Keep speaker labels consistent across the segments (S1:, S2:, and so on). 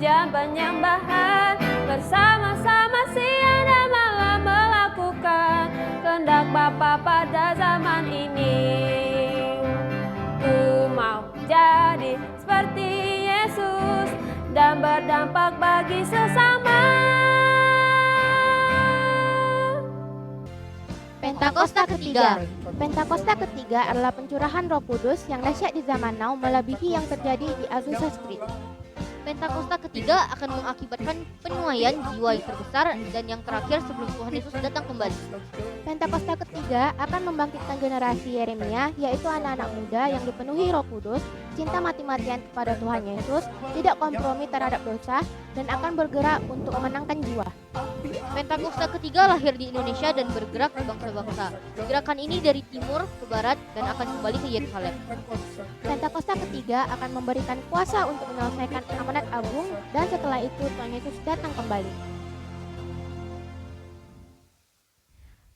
S1: puja penyembahan, bersama-sama siang dan malam melakukan kehendak Bapa pada zaman ini. Ku mau jadi seperti Yesus dan berdampak bagi sesama.
S2: Pentakosta ketiga.
S3: Pentakosta ketiga adalah pencurahan Roh Kudus yang dahsyat di zaman now melebihi yang terjadi di Azusa Street.
S2: Pentakosta ketiga akan mengakibatkan penuaian jiwa yang terbesar dan yang terakhir sebelum Tuhan Yesus datang kembali.
S3: Pentakosta ketiga akan membangkitkan generasi Yeremia, yaitu anak-anak muda yang dipenuhi Roh Kudus, cinta mati-matian kepada Tuhan Yesus, tidak kompromi terhadap dosa, dan akan bergerak untuk memenangkan jiwa.
S2: Pentakosta ketiga lahir di Indonesia dan bergerak di bangsa-bangsa. Gerakan ini dari timur ke barat dan akan kembali ke Yerusalem.
S3: Pentakosta ketiga akan memberikan kuasa untuk menyelesaikan amanat agung, dan setelah itu Tuhan Yesus datang kembali.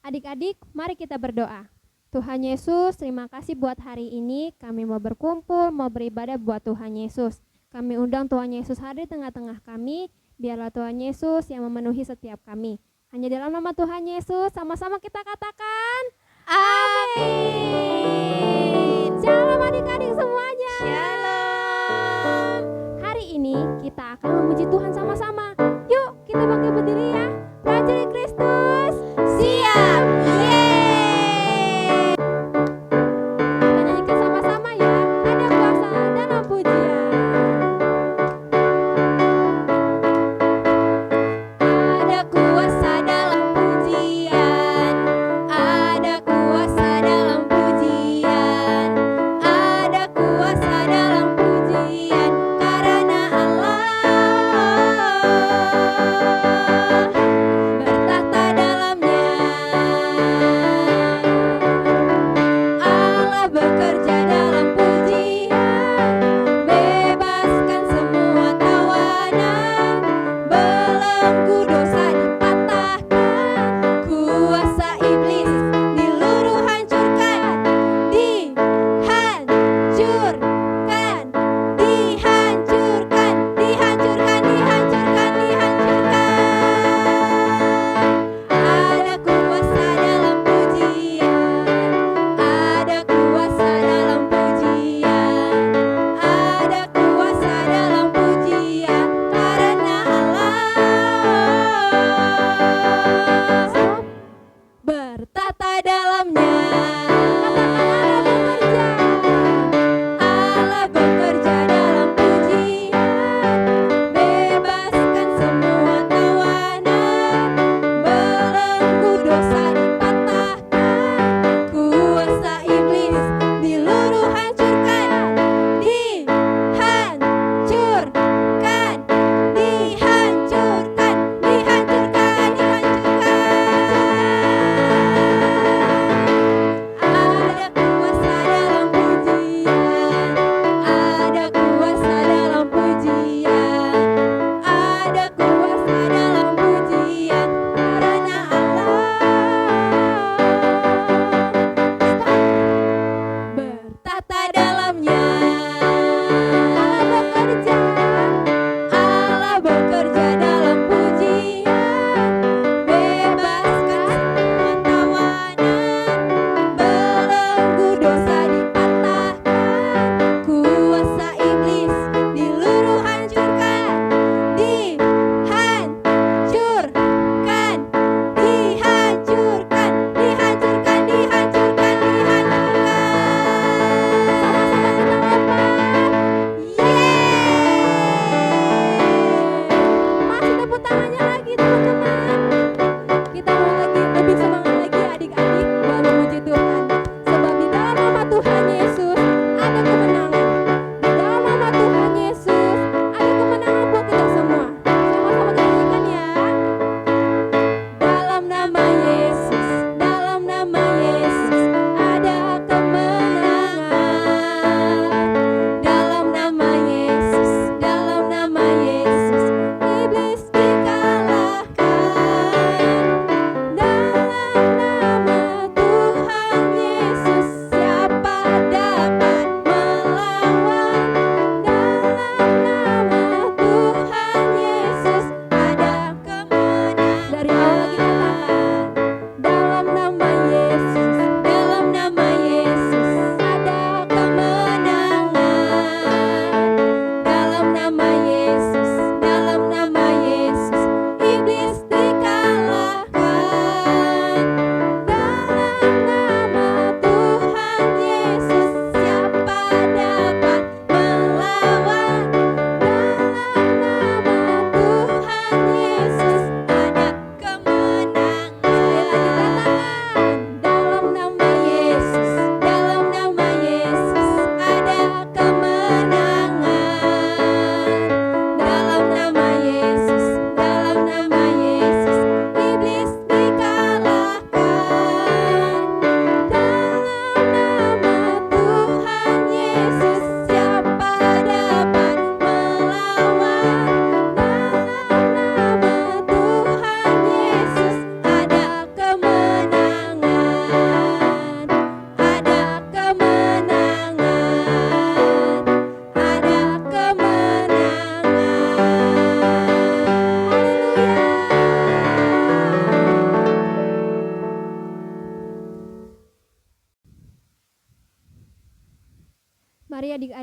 S4: Adik-adik, mari kita berdoa. Tuhan Yesus, terima kasih buat hari ini. Kami mau berkumpul, mau beribadah buat Tuhan Yesus. Kami undang Tuhan Yesus hadir di tengah-tengah kami. Biarlah Tuhan Yesus yang memenuhi setiap kami. Hanya dalam nama Tuhan Yesus, sama-sama kita katakan amin. Shalom adik-adik semuanya.
S1: Shalom.
S4: Hari ini kita akan memuji Tuhan sama-sama. Yuk kita bangkit berdiri ya. Prajurit Kristus siap. Yeay. Kita nyanyikan sama-sama ya. Ada kuasa dalam pujian. Ada kuasa dalam pujian. Ada kuasa dalam pujian. Ada kuasa dalam pujian karena Allah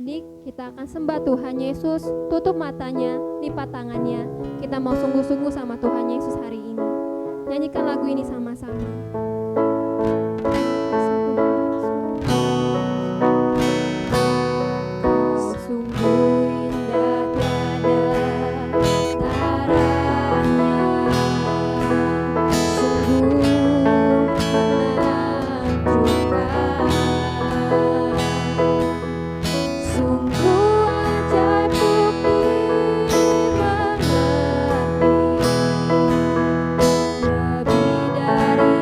S4: adik-adik, kita akan sembah Tuhan Yesus. Tutup matanya, lipat tangannya. Kita mau sungguh-sungguh sama Tuhan Yesus hari ini. Nyanyikan lagu ini sama-sama. Sungguh indah tiada taranya, sungguh menakjubkan, sungguh ajaib untuk dimengerti, lebih dari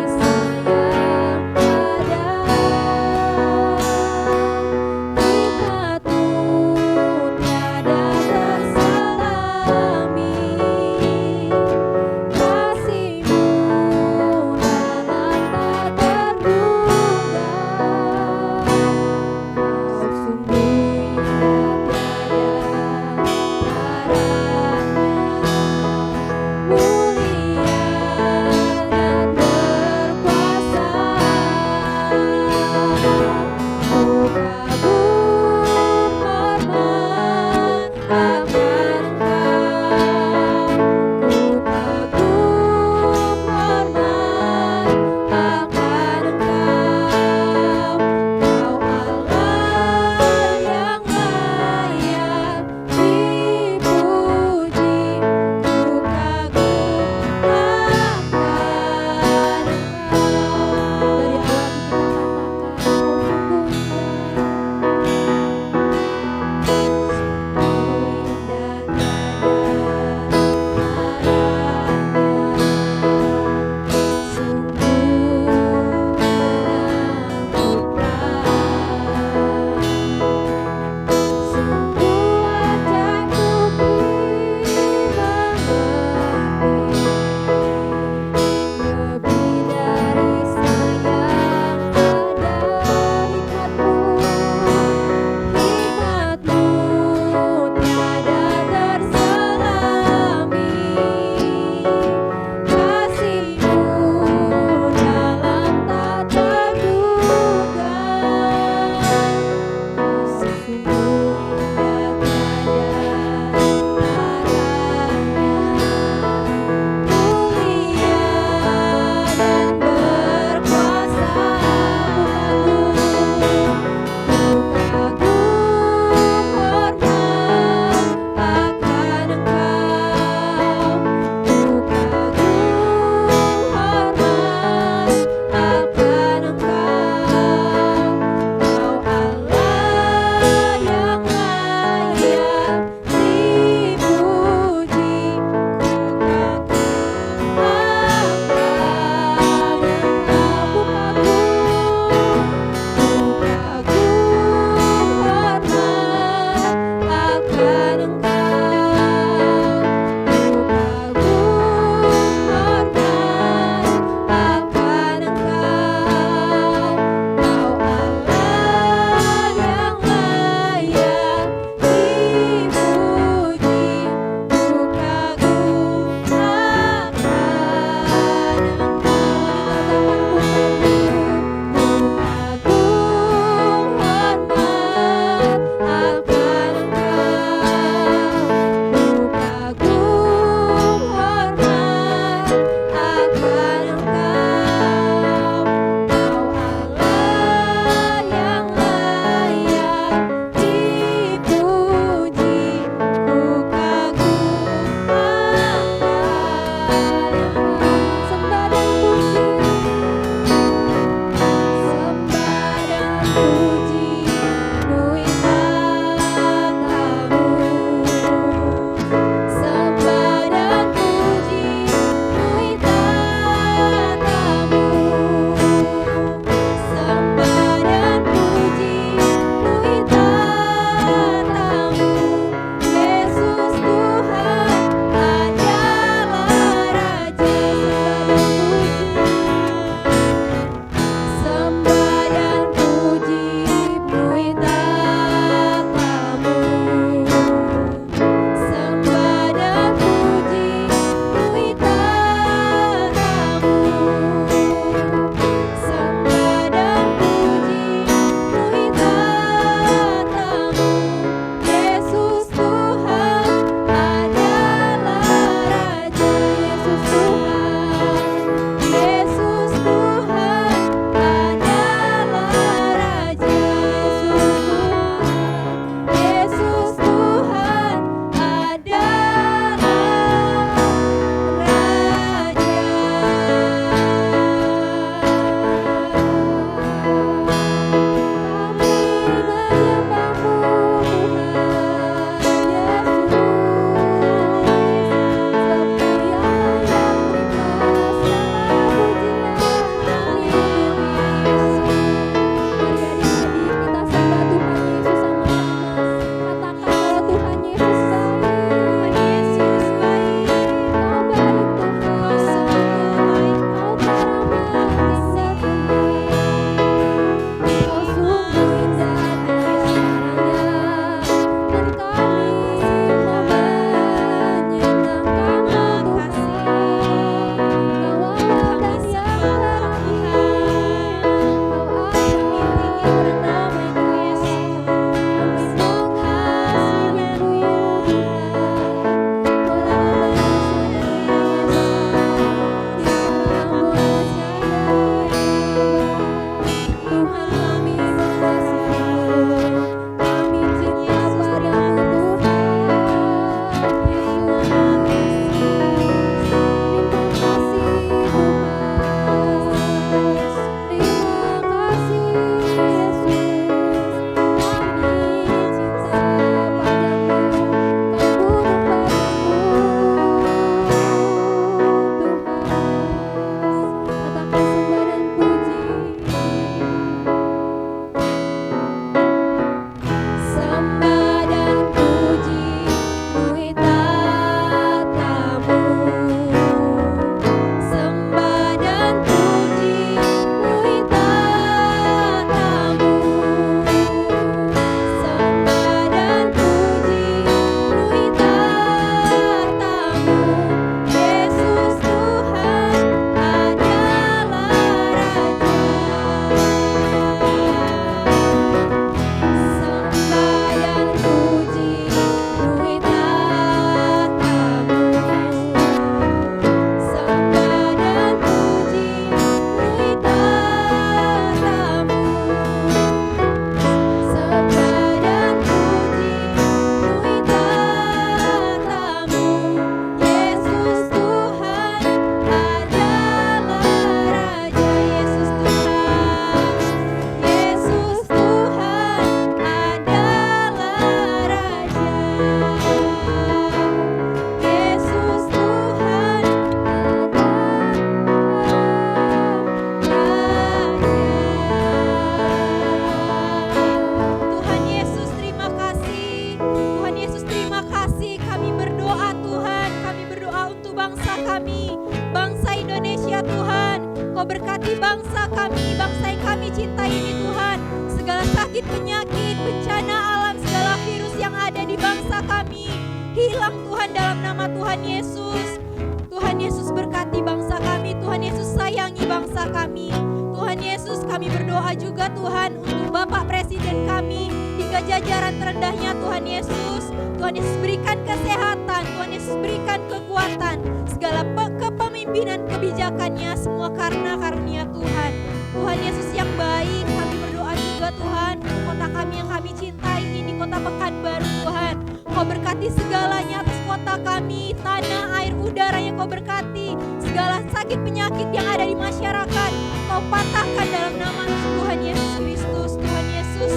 S5: Kau berkati bangsa kami, bangsa yang kami cintai ini Tuhan. Segala sakit, penyakit, bencana alam, segala virus yang ada di bangsa kami hilang Tuhan dalam nama Tuhan Yesus. Tuhan Yesus berkati bangsa kami, Tuhan Yesus sayangi bangsa kami. Tuhan Yesus, kami berdoa juga Tuhan untuk Bapak Presiden kami hingga jajaran terendahnya Tuhan Yesus. Tuhan Yesus berikan kesehatan, Tuhan Yesus berikan kekuatan, segala kepemimpinan kebijakannya semua karena karunia Tuhan. Tuhan Yesus yang baik, kami berdoa juga Tuhan untuk kota kami yang kami cintai ini, kota Pekanbaru Tuhan. Kau berkati segalanya atas kota kami, tanah, air, udara yang Kau berkati. Segala sakit penyakit yang ada di masyarakat Kau patahkan dalam nama Tuhan Yesus Kristus. Tuhan Yesus,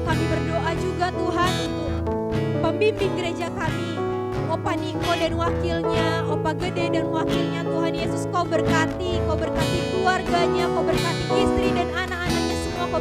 S5: kami berdoa juga Tuhan untuk pembimbing gereja kami, Opa Niko dan wakilnya, Opa Gede dan wakilnya. Tuhan Yesus, Kau berkati keluarganya, Kau berkati istri dan anak-anaknya semua, Kau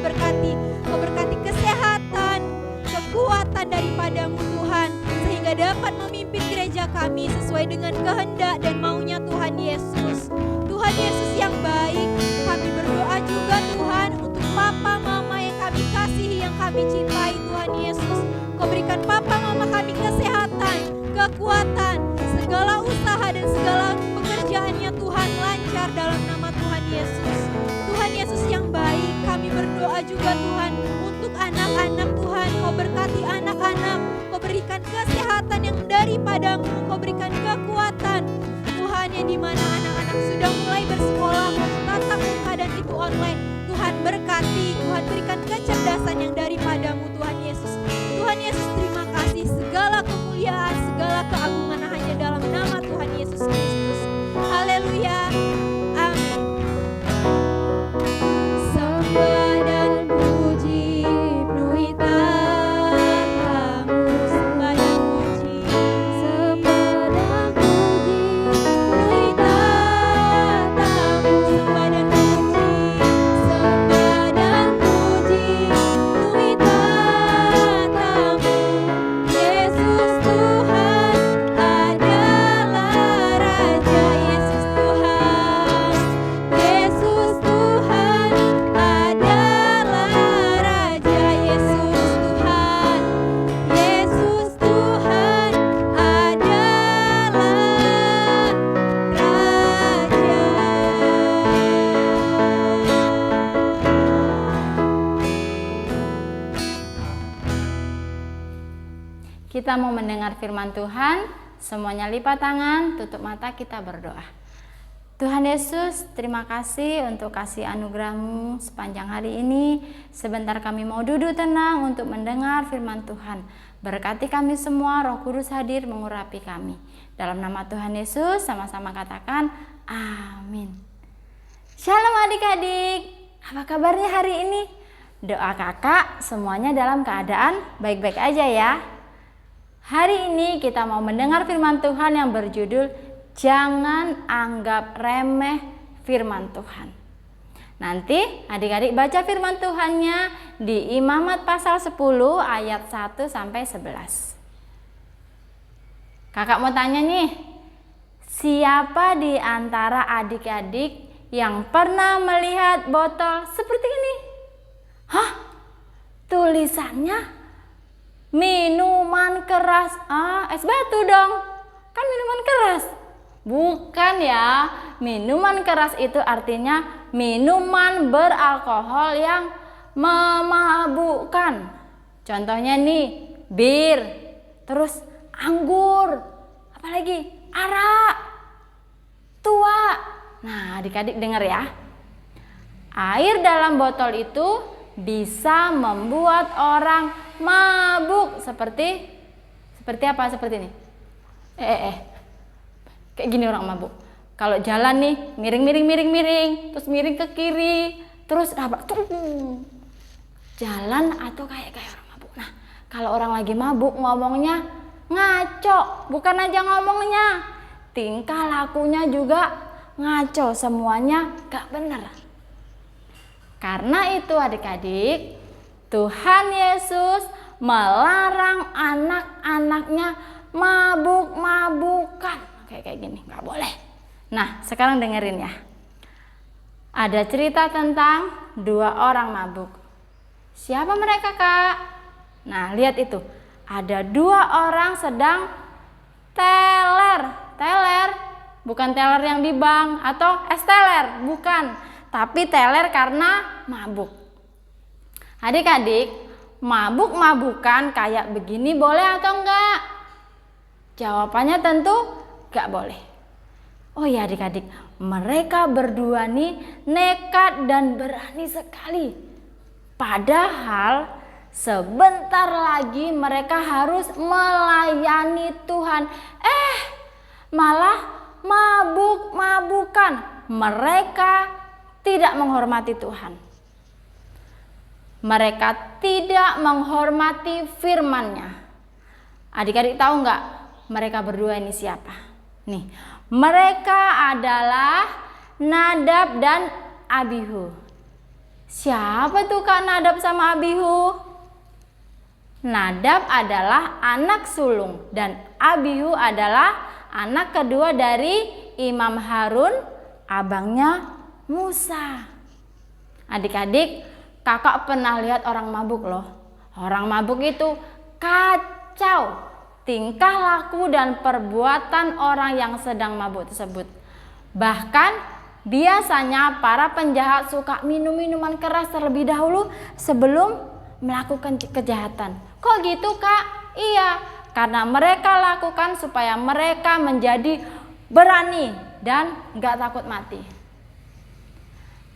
S5: berkati kesehatan, kekuatan daripadamu Tuhan, sehingga dapat memimpin gereja kami sesuai dengan kehendak dan maunya Tuhan Yesus. Tuhan Yesus yang baik, kami berdoa juga Tuhan untuk papa mama yang kami kasihi, yang kami cintai Tuhan Yesus. Kau berikan papa mama kami kesehatan, kekuatan, segala usaha dan segala pekerjaannya Tuhan lancar dalam nama Tuhan Yesus. Tuhan Yesus yang baik, kami berdoa juga Tuhan untuk anak-anak Tuhan. Kau berkati anak-anak, Kau berikan kesehatan yang daripadamu, Kau berikan kekuatan Tuhan, yang dimana anak-anak sudah mulai bersekolah maupun tatap muka dan itu online. Tuhan berkati, Tuhan berikan kecerdasan yang daripadamu Tuhan Yesus. Tuhan Yesus, terima kasih, segala kemuliaan, segala keagungan hanya dalam nama Tuhan Yesus Kristus. Haleluya. Amin. Sembah dan puji penuhi tatamu, sembah dan puji, sembah dan puji penuhi tatamu, sembah dan puji, sembah dan puji penuhi tatamu. Yesus Tuhan adalah Raja, Yesus Tuhan, Yesus Tuhan adalah Raja, Yesus Tuhan, Yesus Tuhan adalah Raja.
S6: Kita mau mendengar firman Tuhan, semuanya lipat tangan, tutup mata, kita berdoa. Tuhan Yesus, terima kasih untuk kasih anugerah-Mu sepanjang hari ini. Sebentar kami mau duduk tenang untuk mendengar firman Tuhan. Berkati kami semua, Roh Kudus hadir mengurapi kami. Dalam nama Tuhan Yesus, sama-sama katakan amin. Shalom adik-adik, apa kabarnya hari ini? Doa kakak semuanya dalam keadaan baik-baik aja ya. Hari ini kita mau mendengar firman Tuhan yang berjudul Jangan Anggap Remeh Firman Tuhan. Nanti adik-adik baca firman Tuhannya di Imamat pasal 10 ayat 1 sampai 11. Kakak mau tanya nih, siapa di antara adik-adik yang pernah melihat botol seperti ini? Hah? Tulisannya minuman keras. Es batu dong. Kan minuman keras. Bukan ya. Minuman keras itu artinya minuman beralkohol yang memabukkan. Contohnya nih, bir, terus anggur, apalagi arak, tua. Nah, adik-adik dengar ya. Air dalam botol itu bisa membuat orang mabuk seperti apa? Seperti ini. Kayak gini orang mabuk. Kalau jalan nih miring, terus miring ke kiri, terus jalan atau kayak orang mabuk. Nah, kalau orang lagi mabuk ngomongnya ngaco, bukan aja ngomongnya, tingkah lakunya juga ngaco, semuanya gak bener. Karena itu adik-adik, Tuhan Yesus melarang anak-anaknya mabuk-mabukan. Kayak gini, gak boleh. Nah, sekarang dengerin ya. Ada cerita tentang 2 orang mabuk. Siapa mereka, Kak? Nah, lihat itu. Ada 2 orang sedang teler. Teler, bukan teler yang di bank atau es teler, bukan. Tapi teler karena mabuk. Adik-adik, mabuk-mabukan kayak begini boleh atau enggak? Jawabannya tentu enggak boleh. Oh ya adik-adik, mereka berdua nih nekat dan berani sekali. Padahal sebentar lagi mereka harus melayani Tuhan. Malah mabuk-mabukan. Mereka tidak menghormati Tuhan. Mereka tidak menghormati firman-Nya. Adik-adik tahu nggak mereka berdua ini siapa? Nih, mereka adalah Nadab dan Abihu. Siapa tuh Kak Nadab sama Abihu? Nadab adalah anak sulung dan Abihu adalah anak kedua dari Imam Harun, abangnya Musa. Adik-adik, kakak pernah lihat orang mabuk loh. Orang mabuk itu kacau tingkah laku dan perbuatan orang yang sedang mabuk tersebut. Bahkan biasanya para penjahat suka minum minuman keras terlebih dahulu sebelum melakukan kejahatan. Kok gitu Kak? Iya, karena mereka lakukan supaya mereka menjadi berani dan gak takut mati.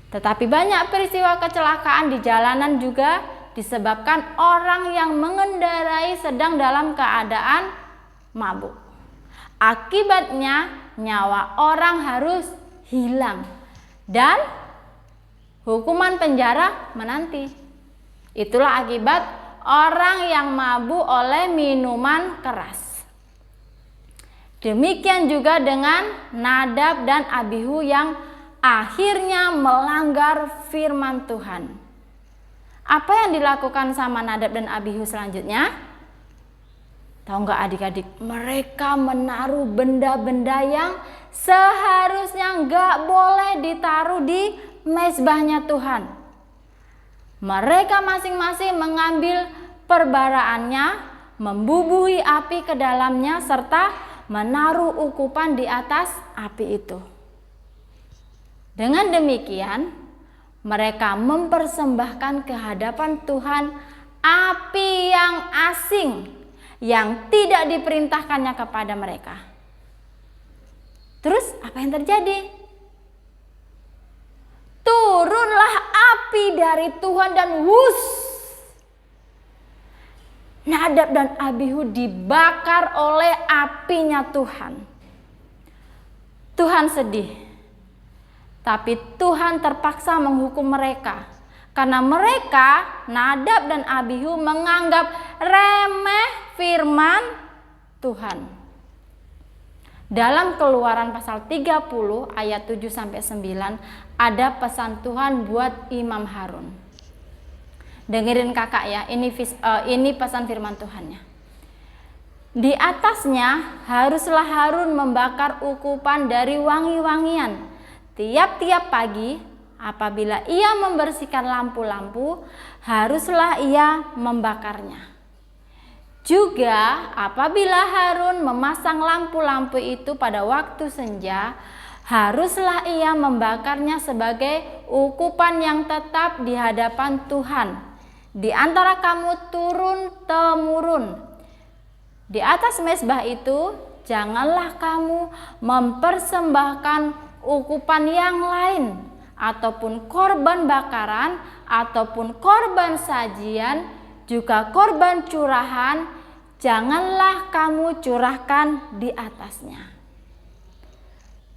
S6: Tetapi banyak peristiwa kecelakaan di jalanan juga disebabkan orang yang mengendarai sedang dalam keadaan mabuk. Akibatnya nyawa orang harus hilang dan hukuman penjara menanti. Itulah akibat orang yang mabuk oleh minuman keras. Demikian juga dengan Nadab dan Abihu yang akhirnya melanggar firman Tuhan. Apa yang dilakukan sama Nadab dan Abihu selanjutnya? Tahu nggak adik-adik? Mereka menaruh benda-benda yang seharusnya nggak boleh ditaruh di mezbahnya Tuhan. Mereka masing-masing mengambil perbaraannya, membubuhi api ke dalamnya, serta menaruh ukupan di atas api itu. Dengan demikian, mereka mempersembahkan ke hadapan Tuhan api yang asing yang tidak diperintahkannya kepada mereka. Terus apa yang terjadi? Turunlah api dari Tuhan dan wus, Nadab dan Abihu dibakar oleh apinya Tuhan. Tuhan sedih. Tapi Tuhan terpaksa menghukum mereka karena mereka, Nadab dan Abihu, menganggap remeh firman Tuhan. Dalam Keluaran pasal 30 ayat 7-9 ada pesan Tuhan buat Imam Harun. Dengerin kakak ya, ini pesan firman Tuhannya. Di atasnya haruslah Harun membakar ukupan dari wangi-wangian. Tiap-tiap pagi apabila ia membersihkan lampu-lampu, haruslah ia membakarnya. Juga apabila Harun memasang lampu-lampu itu pada waktu senja, haruslah ia membakarnya sebagai ukupan yang tetap di hadapan Tuhan. Di antara kamu turun-temurun. Di atas mezbah itu janganlah kamu mempersembahkan ukupan yang lain, ataupun korban bakaran, ataupun korban sajian, juga korban curahan, janganlah kamu curahkan di atasnya.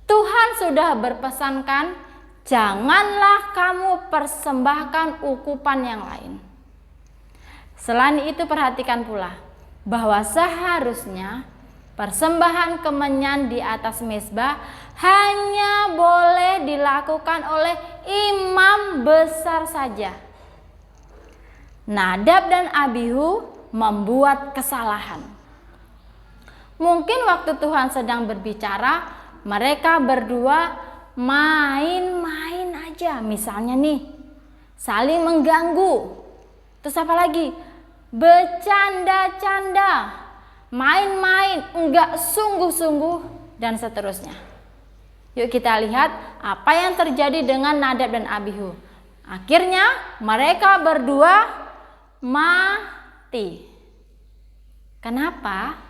S6: Tuhan sudah berpesankan, janganlah kamu persembahkan ukupan yang lain. Selain itu perhatikan pula bahwa seharusnya persembahan kemenyan di atas mezbah hanya boleh dilakukan oleh imam besar saja. Nadab dan Abihu membuat kesalahan. Mungkin waktu Tuhan sedang berbicara, mereka berdua main-main aja. aja, misalnya nih, saling mengganggu. Terus apa lagi? Bercanda-canda, main-main, enggak sungguh-sungguh, dan seterusnya. Yuk kita lihat apa yang terjadi dengan Nadab dan Abihu. Akhirnya mereka berdua mati. Kenapa?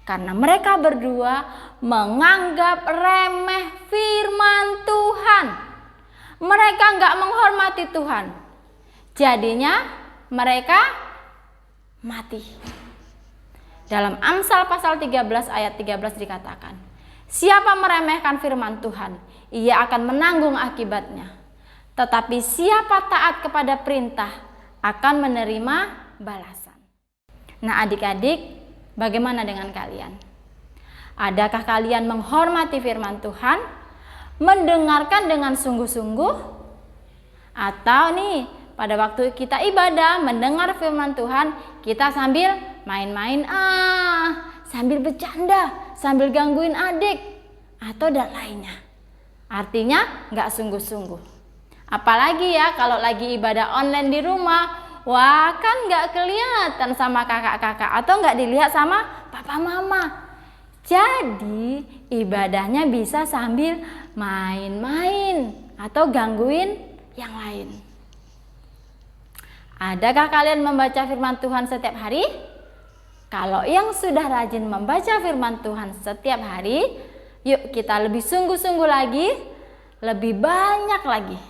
S6: Karena mereka berdua menganggap remeh firman Tuhan. Mereka enggak menghormati Tuhan. Jadinya mereka mati. Dalam Amsal pasal 13 ayat 13 dikatakan, siapa meremehkan firman Tuhan, ia akan menanggung akibatnya. Tetapi siapa taat kepada perintah akan menerima balasan. Nah adik-adik, bagaimana dengan kalian? Adakah kalian menghormati firman Tuhan, mendengarkan dengan sungguh-sungguh? Atau nih, pada waktu kita ibadah, mendengar firman Tuhan, kita sambil main-main, sambil bercanda, sambil gangguin adik, atau dan lainnya. Artinya nggak sungguh-sungguh. Apalagi ya kalau lagi ibadah online di rumah, wah kan nggak kelihatan sama kakak-kakak atau nggak dilihat sama papa mama. Jadi ibadahnya bisa sambil main-main atau gangguin yang lain. Adakah kalian membaca firman Tuhan setiap hari? Kalau yang sudah rajin membaca firman Tuhan setiap hari, yuk kita lebih sungguh-sungguh lagi, lebih banyak lagi.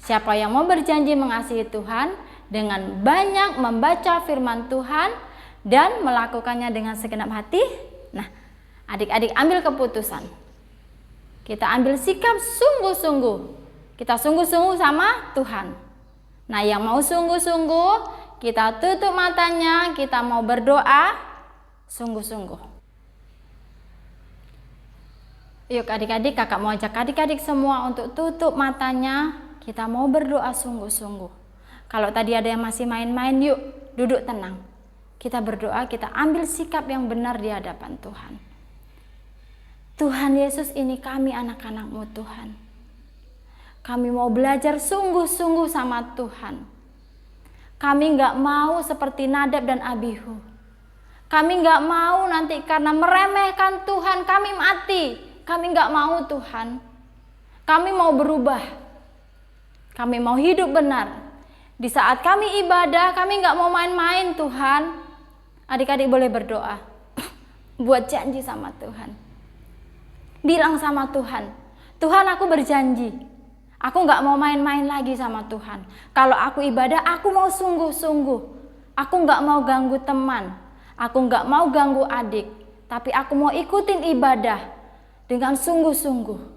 S6: Siapa yang mau berjanji mengasihi Tuhan dengan banyak membaca firman Tuhan dan melakukannya dengan segenap hati? Nah, adik-adik ambil keputusan. Kita ambil sikap sungguh-sungguh. Kita sungguh-sungguh sama Tuhan. Nah, yang mau sungguh-sungguh, kita tutup matanya, kita mau berdoa sungguh-sungguh. Yuk adik-adik, kakak mau ajak adik-adik semua untuk tutup matanya. Kita mau berdoa sungguh-sungguh. Kalau tadi ada yang masih main-main, yuk duduk tenang. Kita berdoa, kita ambil sikap yang benar di hadapan Tuhan. Tuhan Yesus, ini kami anak-anak-Mu Tuhan. Kami mau belajar sungguh-sungguh sama Tuhan. Kami nggak mau seperti Nadab dan Abihu. Kami nggak mau nanti karena meremehkan Tuhan kami mati. Kami nggak mau Tuhan. Kami mau berubah. Kami mau hidup benar. Di saat kami ibadah, kami nggak mau main-main Tuhan. Adik-adik boleh berdoa. Buat janji sama Tuhan. Bilang sama Tuhan, Tuhan aku berjanji. Aku nggak mau main-main lagi sama Tuhan. Kalau aku ibadah, aku mau sungguh-sungguh. Aku nggak mau ganggu teman. Aku nggak mau ganggu adik. Tapi aku mau ikutin ibadah dengan sungguh-sungguh.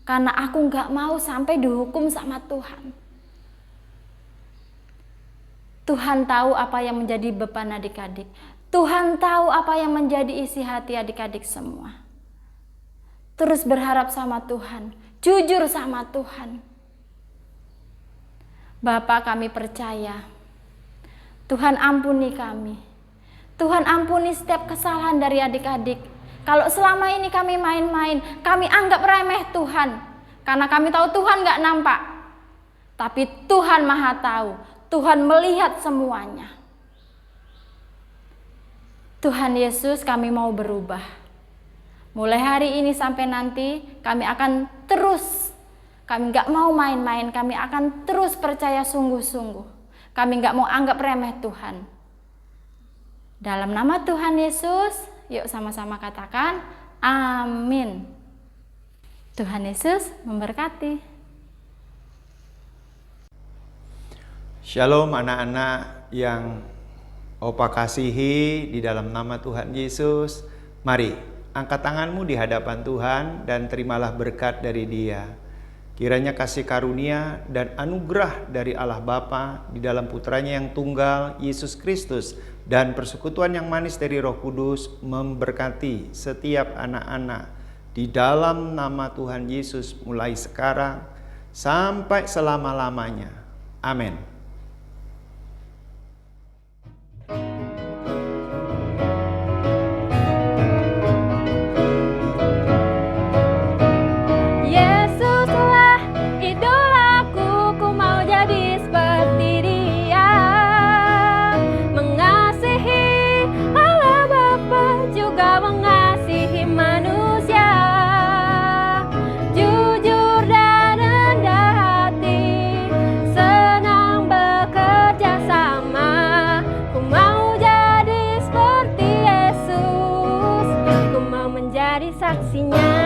S6: Karena aku nggak mau sampai dihukum sama Tuhan. Tuhan tahu apa yang menjadi beban adik-adik. Tuhan tahu apa yang menjadi isi hati adik-adik semua. Terus berharap sama Tuhan. Jujur sama Tuhan. Bapa, kami percaya. Tuhan ampuni kami. Tuhan ampuni setiap kesalahan dari adik-adik. Kalau selama ini kami main-main, kami anggap remeh Tuhan. Karena kami tahu Tuhan gak nampak. Tapi Tuhan Maha tahu. Tuhan melihat semuanya. Tuhan Yesus, kami mau berubah. Mulai hari ini sampai nanti, kami akan terus. Kami gak mau main-main, kami akan terus percaya sungguh-sungguh. Kami gak mau anggap remeh Tuhan. Dalam nama Tuhan Yesus, yuk sama-sama katakan, amin. Tuhan Yesus memberkati.
S7: Shalom anak-anak yang Opa kasihi di dalam nama Tuhan Yesus. Mari, angkat tanganmu di hadapan Tuhan dan terimalah berkat dari Dia. Kiranya kasih karunia dan anugerah dari Allah Bapa di dalam Putranya yang tunggal, Yesus Kristus, dan persekutuan yang manis dari Roh Kudus memberkati setiap anak-anak di dalam nama Tuhan Yesus mulai sekarang sampai selama-lamanya. Amin.
S1: Yesuslah menjadi saksinya.